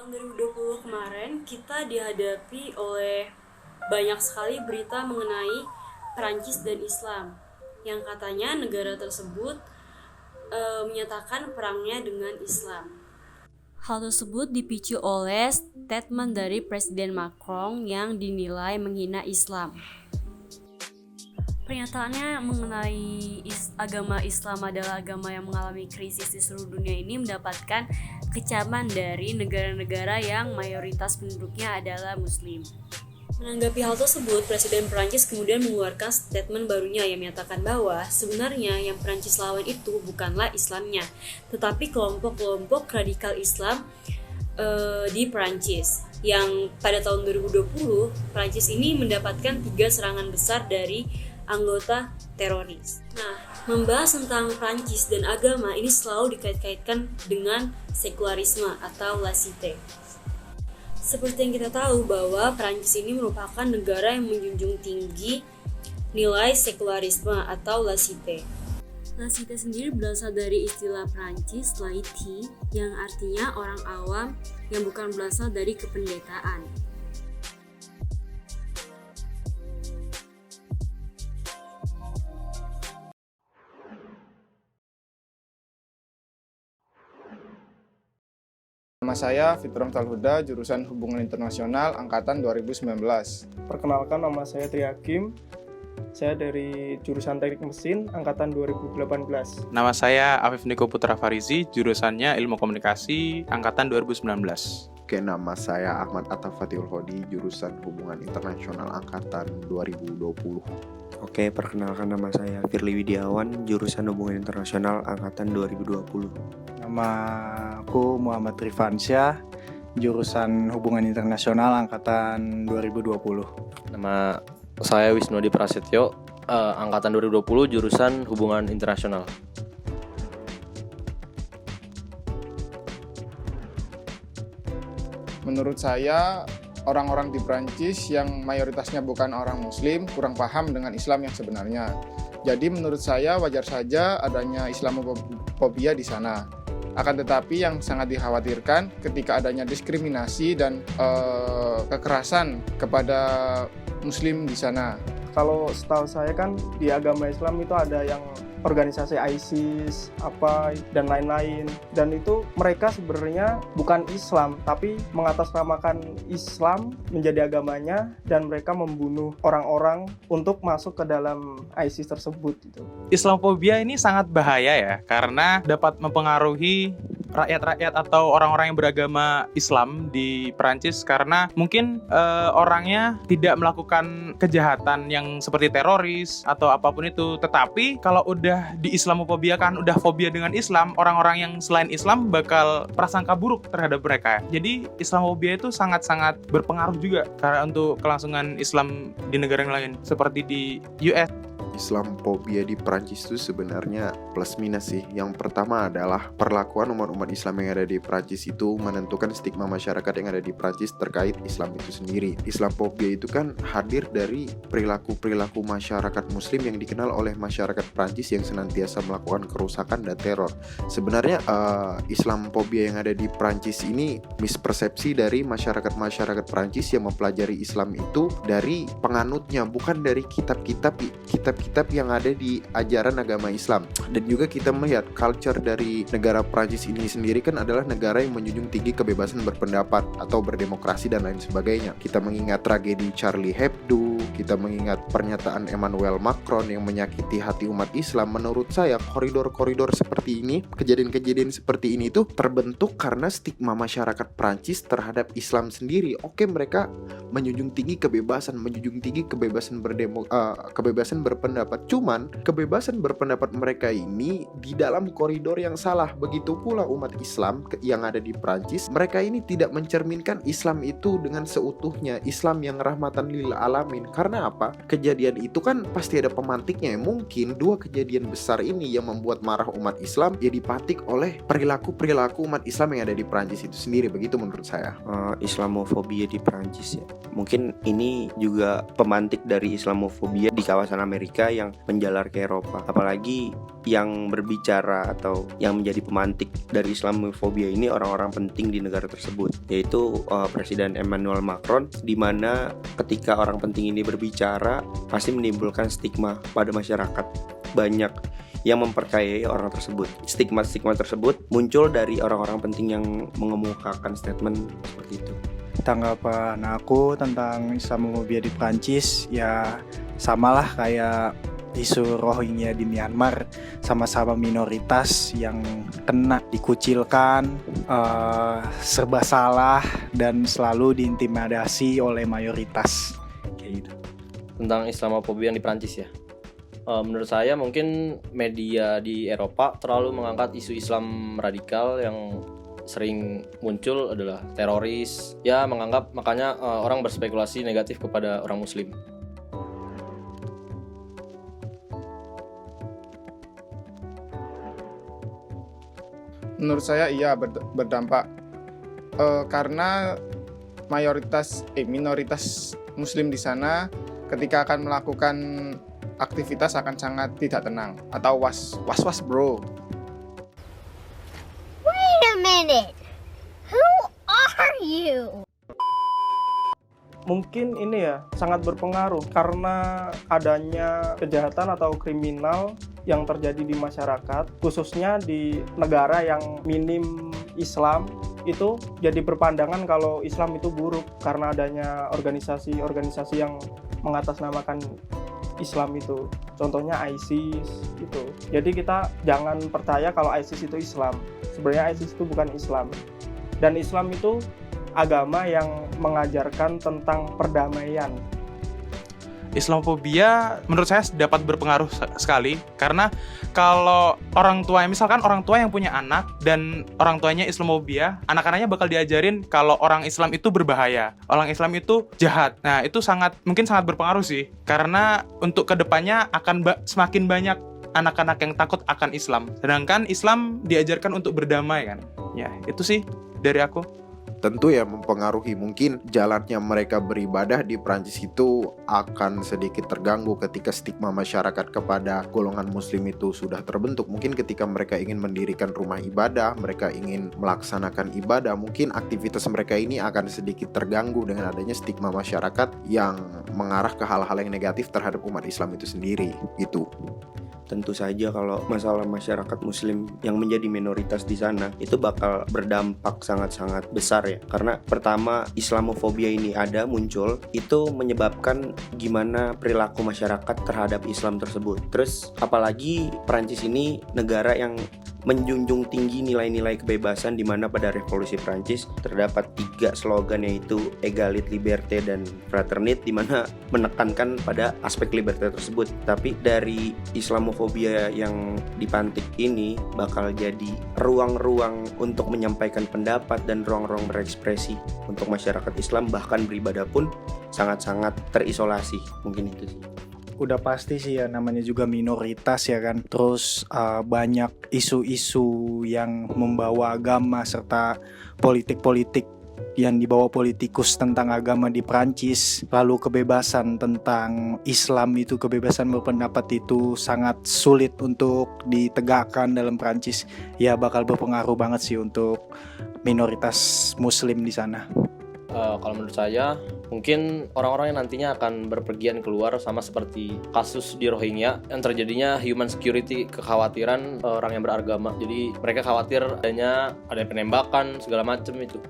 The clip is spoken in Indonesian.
Tahun 2020 kemarin kita dihadapi oleh banyak sekali berita mengenai Perancis dan Islam yang katanya negara tersebut menyatakan perangnya dengan Islam. Hal tersebut dipicu oleh statement dari Presiden Macron yang dinilai menghina Islam. Pernyataannya mengenai agama Islam adalah agama yang mengalami krisis di seluruh dunia ini mendapatkan kecaman dari negara-negara yang mayoritas penduduknya adalah Muslim. Menanggapi hal tersebut, Presiden Perancis kemudian mengeluarkan statement barunya yang menyatakan bahwa sebenarnya yang Perancis lawan itu bukanlah Islamnya, tetapi kelompok-kelompok radikal Islam di Perancis. Yang pada tahun 2020, Perancis ini mendapatkan 3 serangan besar dari anggota teroris. Nah, membahas tentang Prancis dan agama ini selalu dikait-kaitkan dengan sekularisme atau laicite. Seperti yang kita tahu bahwa Prancis ini merupakan negara yang menjunjung tinggi nilai sekularisme atau laicite. Laicite sendiri berasal dari istilah Prancis laïti yang artinya orang awam yang bukan berasal dari kependetaan. Nama saya Fitrong Talhuda, jurusan Hubungan Internasional Angkatan 2019. Perkenalkan, nama saya Tri Hakim. Saya dari jurusan Teknik Mesin Angkatan 2018. Nama saya Afif Niko Putra Farizi, jurusannya Ilmu Komunikasi Angkatan 2019. Oke, nama saya Ahmad Atafatiul Hodi, jurusan Hubungan Internasional Angkatan 2020. Oke, perkenalkan, nama saya Firly Widiawan, jurusan Hubungan Internasional Angkatan 2020. Nama aku Muhammad Rifansyah, jurusan Hubungan Internasional Angkatan 2020. Nama saya Wisnudi Prasetyo, Angkatan 2020, jurusan Hubungan Internasional. Menurut saya, orang-orang di Prancis yang mayoritasnya bukan orang Muslim kurang paham dengan Islam yang sebenarnya. Jadi menurut saya wajar saja adanya Islamofobia di sana. Akan tetapi yang sangat dikhawatirkan ketika adanya diskriminasi dan kekerasan kepada Muslim di sana. Kalau setahu saya kan di agama Islam itu ada yang organisasi ISIS, dan lain-lain. Dan itu mereka sebenarnya bukan Islam, tapi mengatasnamakan Islam menjadi agamanya dan mereka membunuh orang-orang untuk masuk ke dalam ISIS tersebut. Gitu. Islamofobia ini sangat bahaya ya, karena dapat mempengaruhi rakyat-rakyat atau orang-orang yang beragama Islam di Perancis karena mungkin orangnya tidak melakukan kejahatan yang seperti teroris atau apapun itu, tetapi kalau udah di Islamofobia kan udah fobia dengan Islam, orang-orang yang selain Islam bakal prasangka buruk terhadap mereka. Jadi Islamofobia itu sangat-sangat berpengaruh juga karena untuk kelangsungan Islam di negara yang lain seperti di US. Islamofobia di Prancis itu sebenarnya plus minus sih. Yang pertama adalah perlakuan umat-umat Islam yang ada di Prancis itu menentukan stigma masyarakat yang ada di Prancis terkait Islam itu sendiri. Islamofobia itu kan hadir dari perilaku-perilaku masyarakat Muslim yang dikenal oleh masyarakat Prancis yang senantiasa melakukan kerusakan dan teror. Sebenarnya Islamofobia yang ada di Prancis ini mispersepsi dari masyarakat Prancis yang mempelajari Islam itu dari penganutnya, bukan dari kitab-kitab yang ada di ajaran agama Islam. Dan juga kita melihat culture dari negara Prancis ini sendiri kan adalah negara yang menjunjung tinggi kebebasan berpendapat atau berdemokrasi dan lain sebagainya. Kita mengingat tragedi Charlie Hebdo, kita mengingat pernyataan Emmanuel Macron yang menyakiti hati umat Islam. Menurut saya koridor-koridor seperti ini, kejadian-kejadian seperti ini tuh terbentuk karena stigma masyarakat Prancis terhadap Islam sendiri. Oke, mereka menjunjung tinggi kebebasan, menjunjung tinggi kebebasan berpendapat. Cuman kebebasan berpendapat mereka ini di dalam koridor yang salah. Begitu pula umat Islam yang ada di Prancis, mereka ini tidak mencerminkan Islam itu dengan seutuhnya, Islam yang rahmatan lil alamin. Karena apa? Kejadian itu kan pasti ada pemantiknya. Mungkin dua kejadian besar ini yang membuat marah umat Islam ya dipatik oleh perilaku umat Islam yang ada di Prancis itu sendiri. Begitu menurut saya. Islamofobia di Prancis ya. Mungkin ini juga pemantik dari Islamofobia di kawasan Amerika yang menjalar ke Eropa. Apalagi yang berbicara atau yang menjadi pemantik dari Islamofobia ini orang-orang penting di negara tersebut, yaitu Presiden Emmanuel Macron, di mana ketika orang penting ini berbicara pasti menimbulkan stigma pada masyarakat. Banyak yang mempercayai orang tersebut. Stigma-stigma tersebut muncul dari orang-orang penting yang mengemukakan statement seperti itu. Tanggapan aku tentang Islamofobia di Prancis ya samalah kayak isu Rohingya di Myanmar, sama-sama minoritas yang kena dikucilkan, serba salah dan selalu diintimidasi oleh mayoritas kayak gitu. Tentang Islamofobia yang di Prancis ya. Menurut saya mungkin media di Eropa terlalu mengangkat isu Islam radikal yang sering muncul adalah teroris. Ya menganggap makanya orang berspekulasi negatif kepada orang Muslim. Menurut saya iya berdampak karena minoritas Muslim di sana ketika akan melakukan aktivitas akan sangat tidak tenang atau was bro. Wait a minute. Who are you? Mungkin ini ya sangat berpengaruh karena adanya kejahatan atau kriminal yang terjadi di masyarakat, khususnya di negara yang minim Islam, itu jadi berpandangan kalau Islam itu buruk karena adanya organisasi-organisasi yang mengatasnamakan Islam itu. Contohnya ISIS itu. Jadi kita jangan percaya kalau ISIS itu Islam. Sebenarnya ISIS itu bukan Islam. Dan Islam itu agama yang mengajarkan tentang perdamaian. Islamofobia menurut saya dapat berpengaruh sekali karena kalau orang tua, misalkan orang tua yang punya anak dan orang tuanya Islamofobia, anak-anaknya bakal diajarin kalau orang Islam itu berbahaya, orang Islam itu jahat. Nah itu mungkin sangat berpengaruh sih, karena untuk kedepannya akan semakin banyak anak-anak yang takut akan Islam, sedangkan Islam diajarkan untuk berdamai kan. Ya itu sih dari aku. Tentu ya mempengaruhi, mungkin jalannya mereka beribadah di Prancis itu akan sedikit terganggu ketika stigma masyarakat kepada golongan muslim itu sudah terbentuk. Mungkin ketika mereka ingin mendirikan rumah ibadah, mereka ingin melaksanakan ibadah, mungkin aktivitas mereka ini akan sedikit terganggu dengan adanya stigma masyarakat yang mengarah ke hal-hal yang negatif terhadap umat Islam itu sendiri gitu. Tentu saja kalau masalah masyarakat muslim yang menjadi minoritas di sana itu bakal berdampak sangat-sangat besar ya. Karena pertama Islamofobia ini muncul itu menyebabkan gimana perilaku masyarakat terhadap Islam tersebut. Terus apalagi Prancis ini negara yang menjunjung tinggi nilai-nilai kebebasan, di mana pada revolusi Prancis terdapat 3 slogan, yaitu Egalite, Liberté, dan Fraternité, di mana menekankan pada aspek liberté tersebut. Tapi dari Islamofobia yang dipantik ini bakal jadi ruang-ruang untuk menyampaikan pendapat dan ruang-ruang berekspresi untuk masyarakat Islam, bahkan beribadah pun sangat-sangat terisolasi. Mungkin itu sih. Udah pasti sih ya, namanya juga minoritas ya kan. Terus banyak isu-isu yang membawa agama serta politik-politik yang dibawa politikus tentang agama di Prancis. Lalu kebebasan tentang Islam itu, kebebasan berpendapat itu sangat sulit untuk ditegakkan dalam Prancis. Ya bakal berpengaruh banget sih untuk minoritas muslim di sana. Kalau menurut saya mungkin orang-orang yang nantinya akan berpergian keluar sama seperti kasus di Rohingya yang terjadinya human security, kekhawatiran orang yang beragama. Jadi mereka khawatir ada penembakan segala macam itu.